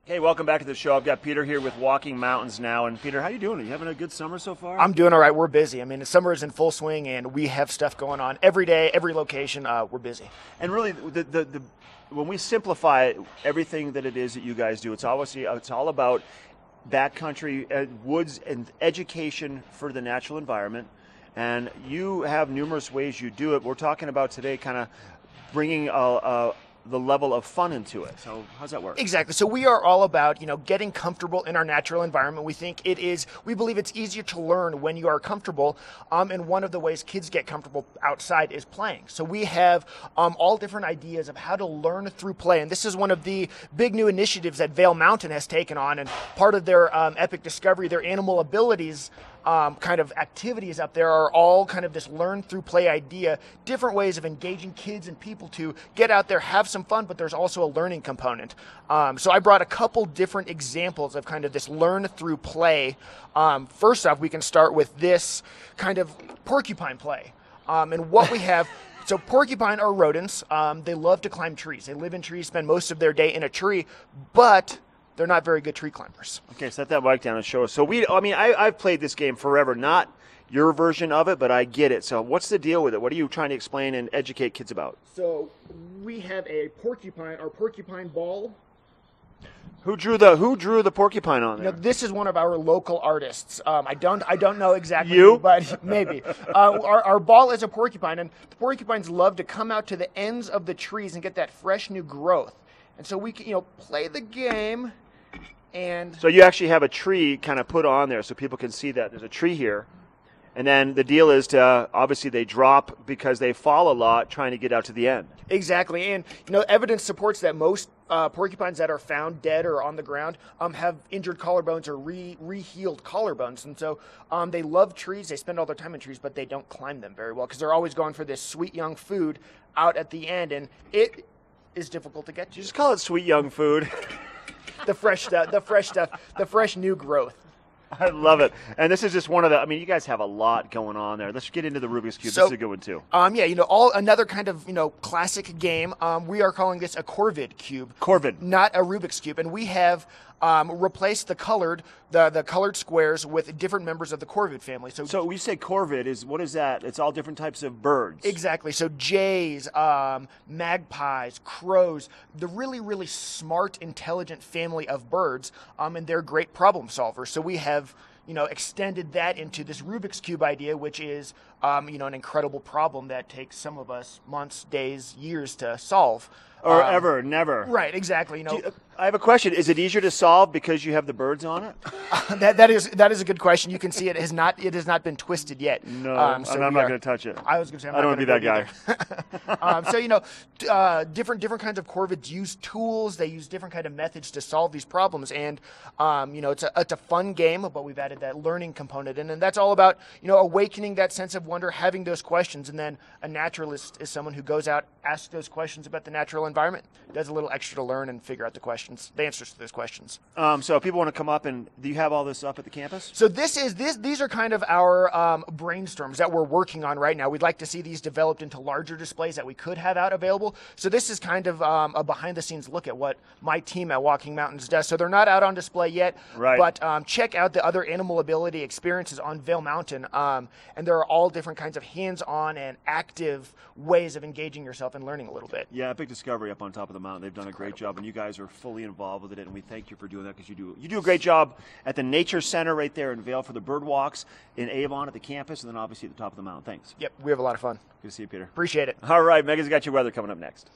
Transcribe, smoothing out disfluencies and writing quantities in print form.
Hey, welcome back to the show. I've got Peter here with Walking Mountains now. And Peter, how you doing? Are you having a good summer so far? I'm doing all right. We're busy. I mean, summer is in full swing, and we have stuff going on every day, every location. We're busy. And really, when we simplify everything that it is that you guys do, it's all about backcountry, woods, and education for the natural environment. And you have numerous ways you do it. We're talking about today kind of bringing the level of fun into it. So how's that work? Exactly. So we are all about, getting comfortable in our natural environment. We believe it's easier to learn when you are comfortable. And one of the ways kids get comfortable outside is playing. So we have all different ideas of how to learn through play. And this is one of the big new initiatives that Vail Mountain has taken on. And part of their epic discovery, their animal abilities kind of activities up there are all kind of this learn through play idea, different ways of engaging kids and people to get out there, have some fun, but there's also a learning component. So I brought a couple different examples of kind of this learn through play. First off, we can start with this kind of porcupine play. And what we have, so porcupine are rodents. They love to climb trees. They live in trees, spend most of their day in a tree, but they're not very good tree climbers. Okay, set that mic down and show us. So I've played this game forever, not your version of it, but I get it. So what's the deal with it? What are you trying to explain and educate kids about? So we have a porcupine, our porcupine ball. Who drew the porcupine on there? This is one of our local artists. I don't know exactly you, who, but maybe. Our ball is a porcupine, and the porcupines love to come out to the ends of the trees and get that fresh new growth. And so we can, play the game. And so you actually have a tree kind of put on there so people can see that there's a tree here. And then the deal is to, obviously they drop because they fall a lot trying to get out to the end. Exactly. And, evidence supports that most porcupines that are found dead or on the ground have injured collarbones or re-healed collarbones. And so they love trees. They spend all their time in trees, but they don't climb them very well because they're always going for this sweet young food out at the end. And it is difficult to get to. You just call it sweet young food. The fresh stuff, the fresh new growth. I love it. And this is just one of you guys have a lot going on there. Let's get into the Rubik's Cube. This is a good one too. Another kind of, classic game. We are calling this a Corvid cube. Corvid. Not a Rubik's Cube. And we have replaced the colored squares with different members of the Corvid family. So we say Corvid what is that? It's all different types of birds. Exactly. So jays, magpies, crows, the really, really smart, intelligent family of birds, and they're great problem solvers. So we have extended that into this Rubik's Cube idea, which is, an incredible problem that takes some of us months, days, years to solve. Or ever, never. Right, exactly. I have a question. Is it easier to solve because you have the birds on it? That is a good question. You can see it has not been twisted yet. No, I'm not going to touch it. I was going to say I don't want to be that guy. Different kinds of Corvids use tools. They use different kind of methods to solve these problems, and it's a fun game, but we've added that learning component in, and that's all about awakening that sense of wonder, having those questions, and then a naturalist is someone who goes out, asks those questions about the natural environment, does a little extra to learn and figure out the answers to those questions. So if people want to come up, and do you have all this up at the campus? So these are kind of our brainstorms that we're working on right now. We'd like to see these developed into larger displays that we could have out available. So this is kind of a behind-the-scenes look at what my team at Walking Mountains does. So they're not out on display yet, right. But check out the other animal ability experiences on Vail Mountain. And there are all different kinds of hands-on and active ways of engaging yourself and learning a little bit. Yeah, Epic Discovery up on top of the mountain. They've done a great job, and you guys are fully involved with it, and we thank you for doing that because you do a great job at the Nature Center right there in Vail for the bird walks, in Avon at the campus, and then obviously at the top of the mountain. Thanks. Yep, we have a lot of fun. Good to see you, Peter. Appreciate it. All right, Megan's got your weather coming up next.